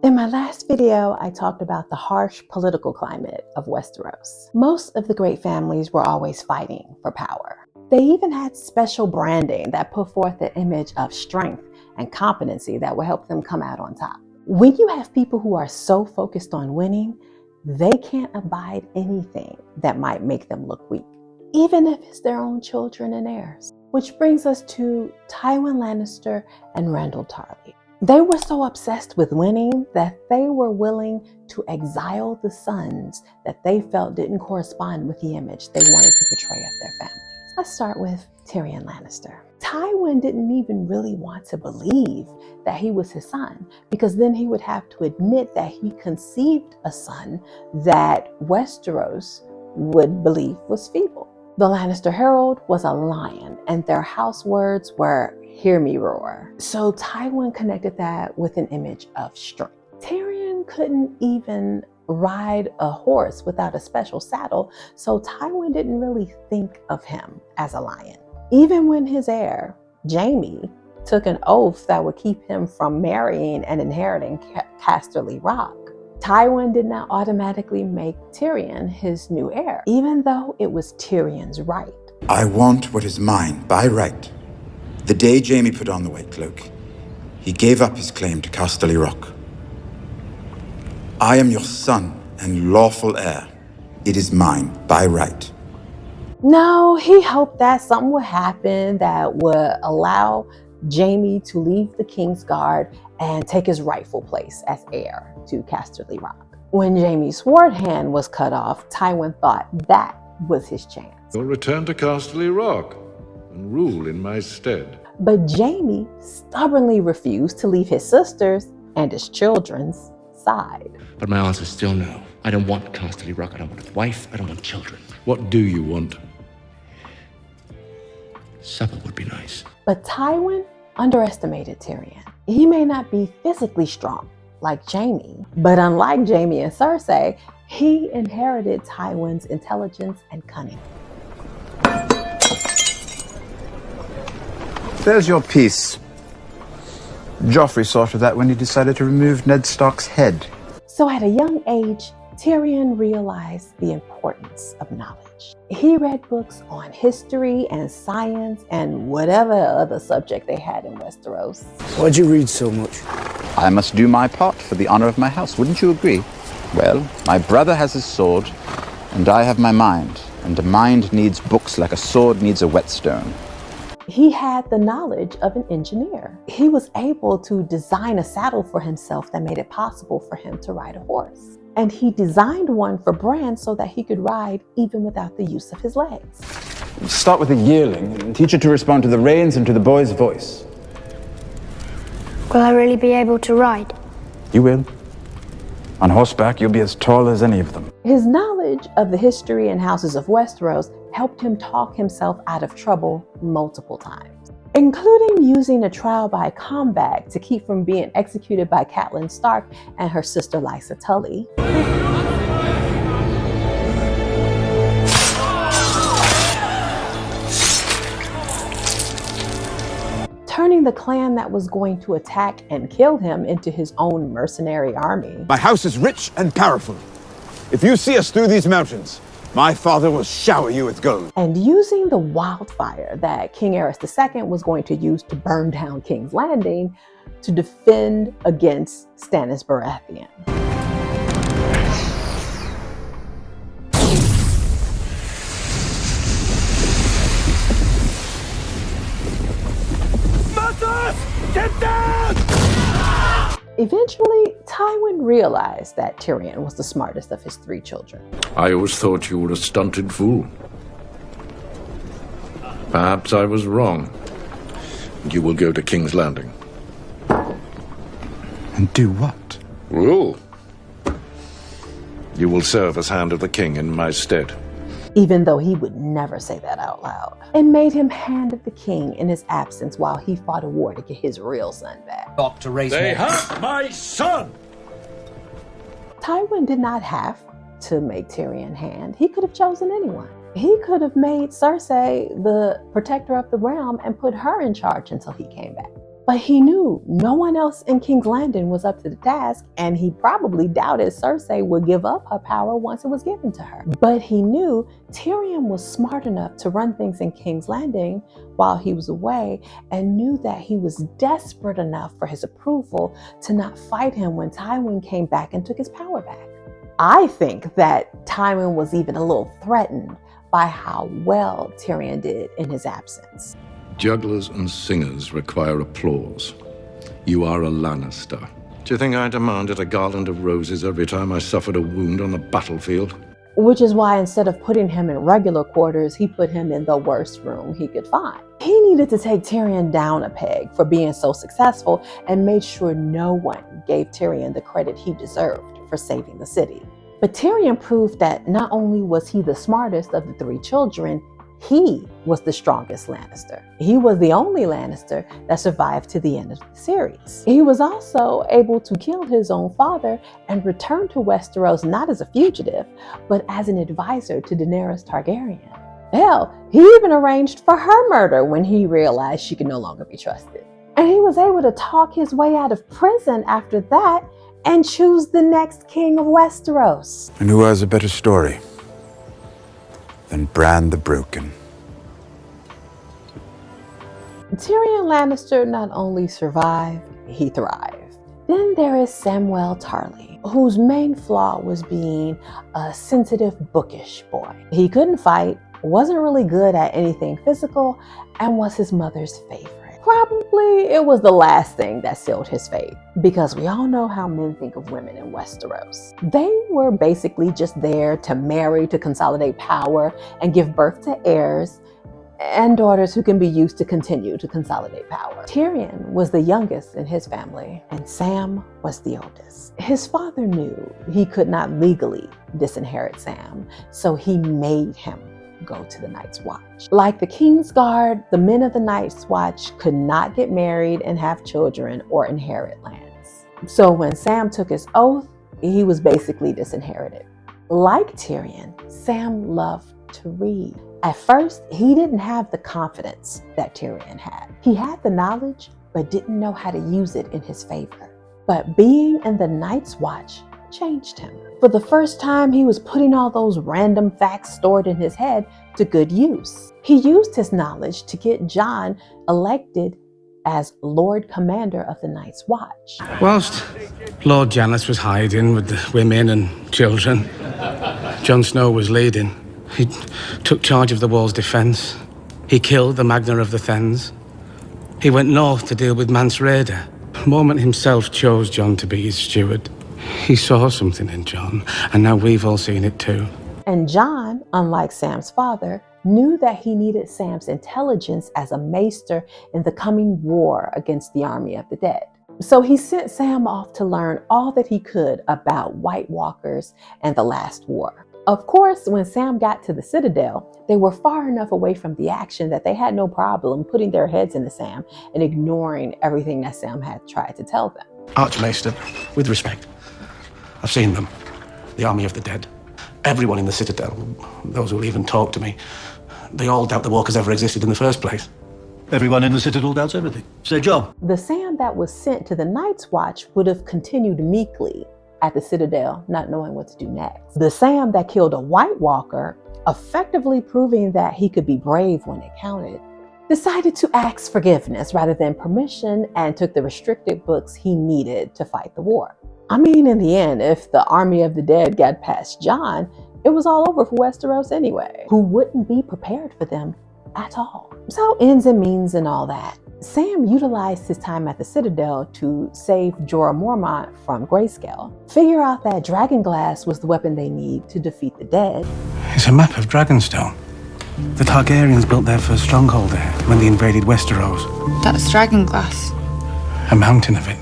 In my last video, I talked about the harsh political climate of Westeros. Most of the great families were always fighting for power. They even had special branding that put forth the image of strength and competency that would help them come out on top. When you have people who are so focused on winning, they can't abide anything that might make them look weak, even if it's their own children and heirs. Which brings us to Tywin Lannister and Randyll Tarly. They were so obsessed with winning that they were willing to exile the sons that they felt didn't correspond with the image they wanted to portray of their families. Let's start with Tyrion Lannister. Tywin didn't even really want to believe that he was his son, because then he would have to admit that he conceived a son that Westeros would believe was feeble. The Lannister Herald was a lion, and their house words were, "Hear me roar." So Tywin connected that with an image of strength. Tyrion couldn't even ride a horse without a special saddle, so Tywin didn't really think of him as a lion. Even when his heir, Jaime, took an oath that would keep him from marrying and inheriting Casterly Rock, Tywin did not automatically make Tyrion his new heir, even though it was Tyrion's right. I want what is mine by right. The day Jaime put on the White Cloak, he gave up his claim to Casterly Rock. I am your son and lawful heir. It is mine by right. No, he hoped that something would happen that would allow Jaime to leave the King's Guard and take his rightful place as heir to Casterly Rock. When Jaime's sword hand was cut off, Tywin thought that was his chance. You'll return to Casterly Rock and rule in my stead. But Jaime stubbornly refused to leave his sisters and his children's side. But my answer is still no. I don't want Casterly Rock. I don't want a wife. I don't want children. What do you want? Supper would be nice. But Tywin underestimated Tyrion. He may not be physically strong like Jaime, but unlike Jaime and Cersei, he inherited Tywin's intelligence and cunning. There's your piece. Joffrey saw to that when he decided to remove Ned Stark's head. So at a young age, Tyrion realized the importance of knowledge. He read books on history and science and whatever other subject they had in Westeros. Why'd you read so much? I must do my part for the honor of my house, wouldn't you agree? Well, my brother has his sword, and I have my mind. And a mind needs books like a sword needs a whetstone. He had the knowledge of an engineer. He was able to design a saddle for himself that made it possible for him to ride a horse. And he designed one for Bran so that he could ride even without the use of his legs. Start with a yearling and teach it to respond to the reins and to the boy's voice. Will I really be able to ride? You will. On horseback, you'll be as tall as any of them. His knowledge of the history and houses of Westeros helped him talk himself out of trouble multiple times, including using a trial by combat to keep from being executed by Catelyn Stark and her sister Lysa Tully. Turning the clan that was going to attack and kill him into his own mercenary army. My house is rich and powerful. If you see us through these mountains, my father will shower you with gold. And using the wildfire that King Aerys II was going to use to burn down King's Landing to defend against Stannis Baratheon. Get down! Eventually, Tywin realized that Tyrion was the smartest of his three children. I always thought you were a stunted fool. Perhaps I was wrong. You will go to King's Landing. And do what? Rule. You will serve as Hand of the King in my stead. Even though he would never say that out loud. It made him Hand of the King in his absence while he fought a war to get his real son back. They have my son! Tywin did not have to make Tyrion Hand. He could have chosen anyone. He could have made Cersei the protector of the realm and put her in charge until he came back. But he knew no one else in King's Landing was up to the task, and he probably doubted Cersei would give up her power once it was given to her. But he knew Tyrion was smart enough to run things in King's Landing while he was away, and knew that he was desperate enough for his approval to not fight him when Tywin came back and took his power back. I think that Tywin was even a little threatened by how well Tyrion did in his absence. Jugglers and singers require applause. You are a Lannister. Do you think I demanded a garland of roses every time I suffered a wound on the battlefield? Which is why instead of putting him in regular quarters, he put him in the worst room he could find. He needed to take Tyrion down a peg for being so successful, and made sure no one gave Tyrion the credit he deserved for saving the city. But Tyrion proved that not only was he the smartest of the three children, he was the strongest Lannister. He was the only Lannister that survived to the end of the series. He was also able to kill his own father and return to Westeros not as a fugitive, but as an advisor to Daenerys Targaryen. Hell, he even arranged for her murder when he realized she could no longer be trusted. And he was able to talk his way out of prison after that and choose the next king of Westeros. And who has a better story than Bran the Broken? Tyrion Lannister not only survived, he thrived. Then there is Samwell Tarly, whose main flaw was being a sensitive, bookish boy. He couldn't fight, wasn't really good at anything physical, and was his mother's favorite. Probably it was the last thing that sealed his fate, because we all know how men think of women in Westeros. They were basically just there to marry, to consolidate power, and give birth to heirs and daughters who can be used to continue to consolidate power. Tyrion was the youngest in his family, and Sam was the oldest. His father knew he could not legally disinherit Sam, so he made him go to the Night's Watch. Like the King's Guard, the men of the Night's Watch could not get married and have children or inherit lands. So when Sam took his oath, he was basically disinherited. Like Tyrion, Sam loved to read. At first, he didn't have the confidence that Tyrion had. He had the knowledge, but didn't know how to use it in his favor. But being in the Night's Watch changed him. For the first time, he was putting all those random facts stored in his head to good use. He used his knowledge to get Jon elected as Lord Commander of the Night's Watch. Whilst Lord Janos was hiding with the women and children, Jon Snow was leading. He took charge of the wall's defense. He killed the Magna of the Thanes. He went north to deal with Mance Rayder. Mormont himself chose Jon to be his steward. He saw something in Jon, and now we've all seen it too. And Jon, unlike Sam's father, knew that he needed Sam's intelligence as a maester in the coming war against the army of the dead. So he sent Sam off to learn all that he could about White Walkers and the last war. Of course, when Sam got to the Citadel, they were far enough away from the action that they had no problem putting their heads into Sam and ignoring everything that Sam had tried to tell them. Archmaester, with respect, I've seen them, the army of the dead. Everyone in the Citadel, those who'll even talk to me, they all doubt the Walkers ever existed in the first place. Everyone in the Citadel doubts everything. It's their job. The Sam that was sent to the Night's Watch would have continued meekly at the Citadel, not knowing what to do next. The Sam that killed a White Walker, effectively proving that he could be brave when it counted, decided to ask forgiveness rather than permission and took the restricted books he needed to fight the war. I mean, in the end, if the army of the dead got past Jon, it was all over for Westeros anyway, who wouldn't be prepared for them at all. So ends and means and all that. Sam utilized his time at the Citadel to save Jorah Mormont from Grayscale, figure out that Dragonglass was the weapon they need to defeat the dead. It's a map of Dragonstone. The Targaryens built their first stronghold there when they invaded Westeros. That's Dragonglass. A mountain of it,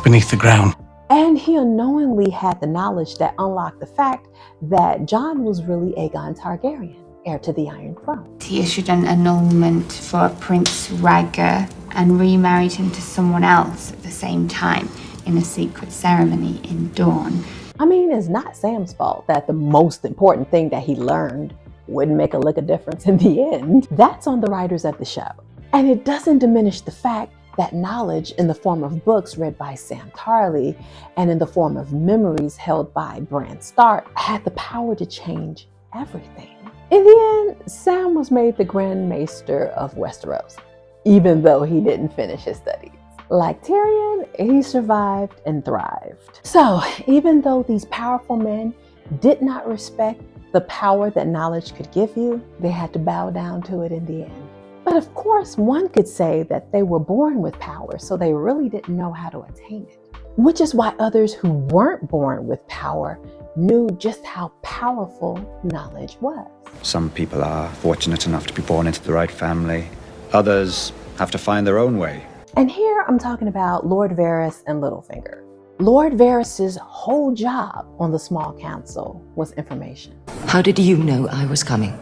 beneath the ground. And he unknowingly had the knowledge that unlocked the fact that Jon was really Aegon Targaryen, heir to the Iron Throne. He issued an annulment for Prince Rhaegar and remarried him to someone else at the same time in a secret ceremony in Dorne. I mean, it's not Sam's fault that the most important thing that he learned wouldn't make a lick of difference in the end. That's on the writers of the show. And it doesn't diminish the fact That knowledge in the form of books read by Sam Tarly and in the form of memories held by Bran Stark had the power to change everything. In the end, Sam was made the Grand Maester of Westeros, even though he didn't finish his studies. Like Tyrion, he survived and thrived. So, even though these powerful men did not respect the power that knowledge could give you, they had to bow down to it in the end. But of course, one could say that they were born with power, so they really didn't know how to attain it. Which is why others who weren't born with power knew just how powerful knowledge was. Some people are fortunate enough to be born into the right family. Others have to find their own way. And here I'm talking about Lord Varys and Littlefinger. Lord Varys' whole job on the small council was information. How did you know I was coming?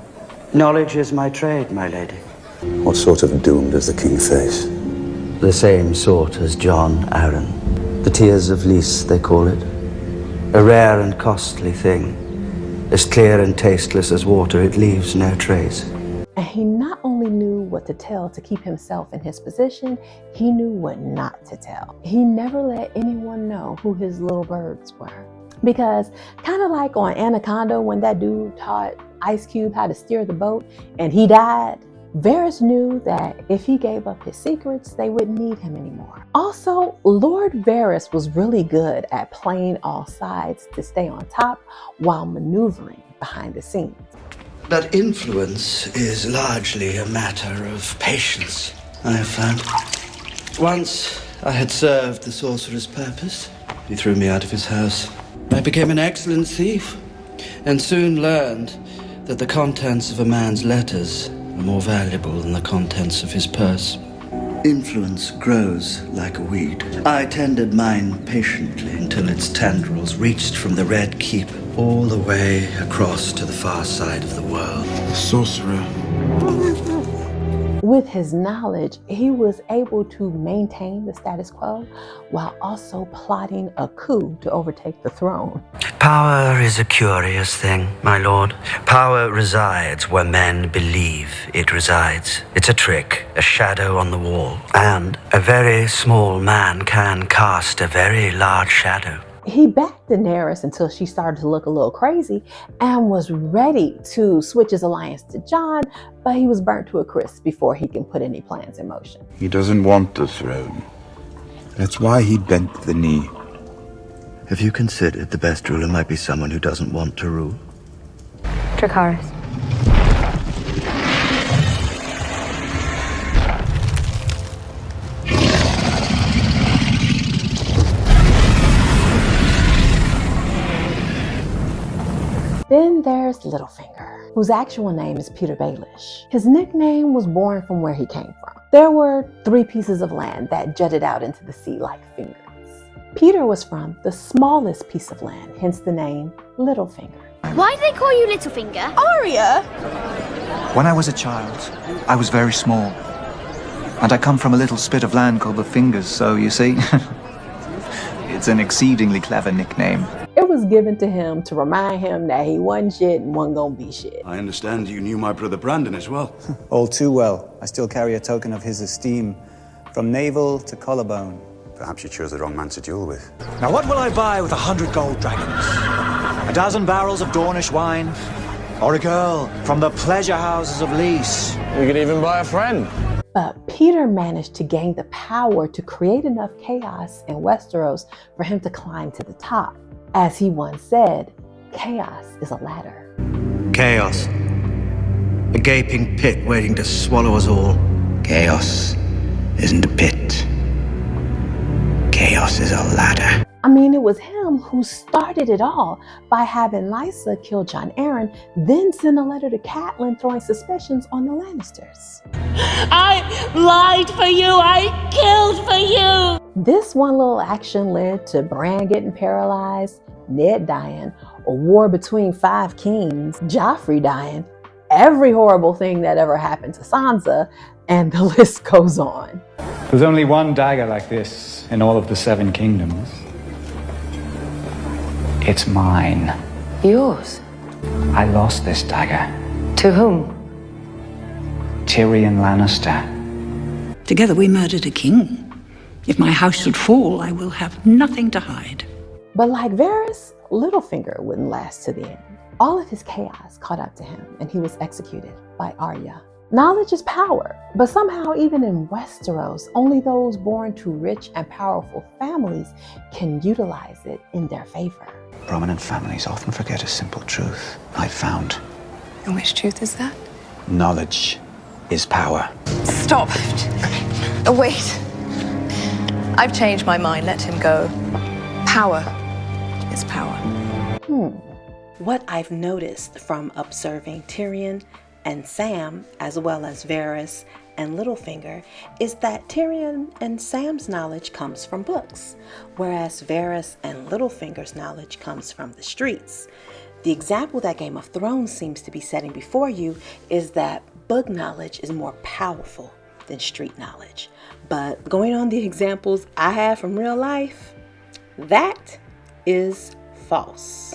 Knowledge is my trade, my lady. What sort of doom does the king face? The same sort as John Arryn. The Tears of Lys, they call it. A rare and costly thing. As clear and tasteless as water, it leaves no trace. And he not only knew what to tell to keep himself in his position, he knew what not to tell. He never let anyone know who his little birds were. Because kind of like on Anaconda when that dude taught Ice Cube how to steer the boat and he died, Varys knew that if he gave up his secrets, they wouldn't need him anymore. Also, Lord Varys was really good at playing all sides to stay on top while maneuvering behind the scenes. But influence is largely a matter of patience, I have found. Once I had served the sorcerer's purpose, he threw me out of his house. I became an excellent thief, and soon learned that the contents of a man's letters are more valuable than the contents of his purse. Influence grows like a weed. I tended mine patiently until its tendrils reached from the Red Keep all the way across to the far side of the world. The sorcerer. With his knowledge, he was able to maintain the status quo while also plotting a coup to overtake the throne. Power is a curious thing, my lord. Power resides where men believe it resides. It's a trick, a shadow on the wall. And a very small man can cast a very large shadow. He backed Daenerys until she started to look a little crazy and was ready to switch his alliance to Jon, but he was burnt to a crisp before he can put any plans in motion. He doesn't want the throne. That's why he bent the knee. Have you considered the best ruler might be someone who doesn't want to rule? Dracarys. Then there's Littlefinger, whose actual name is Peter Baelish. His nickname was born from where he came from. There were 3 pieces of land that jutted out into the sea like fingers. Peter was from the smallest piece of land, hence the name Littlefinger. Why do they call you Littlefinger? Arya! When I was a child, I was very small. And I come from a little spit of land called the Fingers, so you see, it's an exceedingly clever nickname. It was given to him to remind him that he wasn't shit and wasn't gonna be shit. I understand you knew my brother Brandon as well. All too well. I still carry a token of his esteem, from navel to collarbone. Perhaps you chose the wrong man to duel with. Now what will I buy with 100 gold dragons? A dozen barrels of Dornish wine? Or a girl from the pleasure houses of Lys? You could even buy a friend. But Peter managed to gain the power to create enough chaos in Westeros for him to climb to the top. As he once said, chaos is a ladder. Chaos. A gaping pit waiting to swallow us all. Chaos isn't a pit. Chaos is a ladder. I mean, it was him who started it all by having Lysa kill Jon Arryn, then send a letter to Catelyn throwing suspicions on the Lannisters. I lied for you, I killed for you! This one little action led to Bran getting paralyzed, Ned dying, a war between 5 kings, Joffrey dying, every horrible thing that ever happened to Sansa, and the list goes on. There's only one dagger like this in all of the 7 kingdoms. It's mine. Yours? I lost this dagger. To whom? Tyrion Lannister. Together we murdered a king. If my house should fall, I will have nothing to hide. But like Varys, Littlefinger wouldn't last to the end. All of his chaos caught up to him, and he was executed by Arya. Knowledge is power, but somehow even in Westeros, only those born to rich and powerful families can utilize it in their favor. Prominent families often forget a simple truth I've found. And which truth is that? Knowledge is power. Stop. Wait. I've changed my mind. Let him go. Power is power. What I've noticed from observing Tyrion and Sam, as well as Varys and Littlefinger, is that Tyrion and Sam's knowledge comes from books, whereas Varys and Littlefinger's knowledge comes from the streets. The example that Game of Thrones seems to be setting before you is that book knowledge is more powerful than street knowledge. But going on the examples I have from real life, that is false.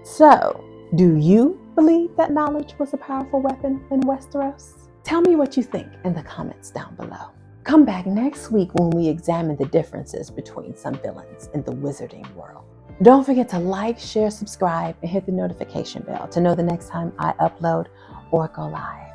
So, do you believe that knowledge was a powerful weapon in Westeros? Tell me what you think in the comments down below. Come back next week when we examine the differences between some villains in the wizarding world. Don't forget to like, share, subscribe, and hit the notification bell to know the next time I upload or go live.